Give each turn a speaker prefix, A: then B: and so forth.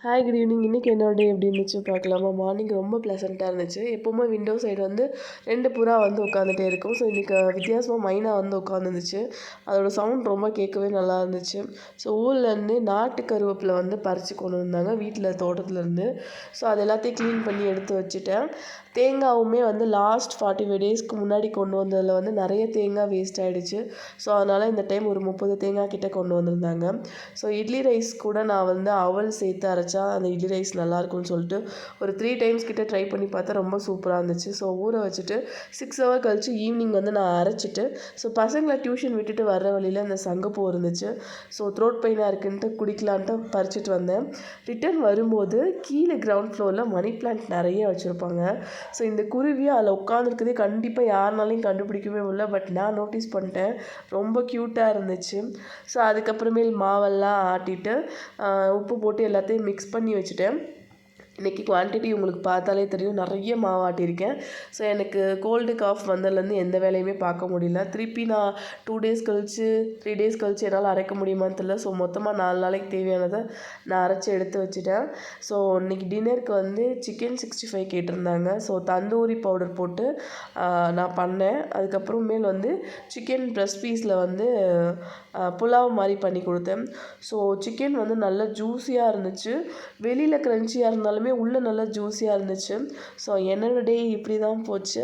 A: Hi good evening. இன்றைக்கி என்னோட டே எப்படி இருந்துச்சு பார்க்கலாமா? மார்னிங் ரொம்ப ப்ளசண்ட்டாக இருந்துச்சு. எப்போவுமே விண்டோ சைடு வந்து 2 புறா வந்து உட்காந்துட்டே இருக்கும். ஸோ இன்றைக்கி வித்தியாசமாக மைனா வந்து உட்காந்துருந்துச்சு. அதோட சவுண்ட் ரொம்ப கேட்கவே நல்லா இருந்துச்சு. ஸோ ஊர்லேருந்து நாட்டு கருவேப்பிலை வந்து பறித்து கொண்டு வந்தாங்க வீட்டில் தோட்டத்துலேருந்து. ஸோ அது எல்லாத்தையும் க்ளீன் பண்ணி எடுத்து வச்சுட்டேன். தேங்காவுமே வந்து லாஸ்ட் 45 டேஸ்க்கு முன்னாடி கொண்டு வந்ததில் வந்து நிறைய தேங்காய் வேஸ்ட் ஆகிடுச்சு. ஸோ அதனால் இந்த டைம் ஒரு 30 தேங்காய் கிட்ட கொண்டு வந்திருந்தாங்க. ஸோ இட்லி ரைஸ் கூட நான் வந்து அவல் சேர்த்து அரைச்சா அந்த இட்லி ரைஸ் நல்லாயிருக்கும்னு சொல்லிட்டு ஒரு 3 டைம்ஸ் கிட்ட ட்ரை பண்ணி பார்த்தா ரொம்ப சூப்பராக இருந்துச்சு. ஸோ ஊற வச்சுட்டு 6 ஹவர் கழிச்சு ஈவினிங் வந்து நான் அரைச்சிட்டு ஸோ பசங்களை டியூஷன் விட்டுட்டு வர்ற வழியில் அந்த சங்குப்பூ இருந்துச்சு. ஸோ த்ரோட் பெயினாக இருக்குன்ட்டு குடிக்கலான்ட்டு பறிச்சுட்டு வந்தேன். ரிட்டர்ன் வரும்போது கீழே கிரவுண்ட் ஃப்ளோரில் மணி பிளான்ட் நிறைய வச்சுருப்பாங்க. ஸோ இந்த குருவி அதில் உட்காந்துருக்குதே கண்டிப்பாக யாருனாலையும் கண்டுபிடிக்கவே முடியல. பட் நான் நோட்டீஸ் பண்ணிட்டேன். ரொம்ப க்யூட்டாக இருந்துச்சு. ஸோ அதுக்கப்புறமேல் மாவெல்லாம் ஆட்டிட்டு உப்பு போட்டு எல்லாத்தையும் மிக்ஸ் பண்ணி வச்சுட்டேன். இன்றைக்கி குவான்டிட்டி உங்களுக்கு பார்த்தாலே தெரியும், நிறைய மாவு ஆட்டியிருக்கேன். ஸோ எனக்கு கோல்டு காஃப் வந்ததுலேருந்து எந்த வேலையுமே பார்க்க முடியல. திருப்பி நான் 2 டேஸ் கழிச்சு 3 டேஸ் கழிச்சு என்னால் அரைக்க முடியுமான்னு தெரியல. ஸோ மொத்தமாக 4 நாளைக்கு தேவையானதை நான் அரைச்சி எடுத்து வச்சுட்டேன். ஸோ இன்றைக்கி டின்னருக்கு வந்து சிக்கன் 65 கேட்டிருந்தாங்க. ஸோ தந்தூரி பவுடர் போட்டு நான் பண்ணேன். அதுக்கப்புறமேல் வந்து சிக்கன் ப்ரெஸ்ட் பீஸில் வந்து புலாவ் மாதிரி பண்ணி கொடுத்தேன். ஸோ சிக்கன் வந்து நல்லா ஜூஸியாக இருந்துச்சு. வெளியில் க்ரன்ச்சியாக இருந்தாலுமே உள்ளே நல்லா ஜூஸியாக இருந்துச்சு. ஸோ என்னோட டே இப்படி தான் போச்சு.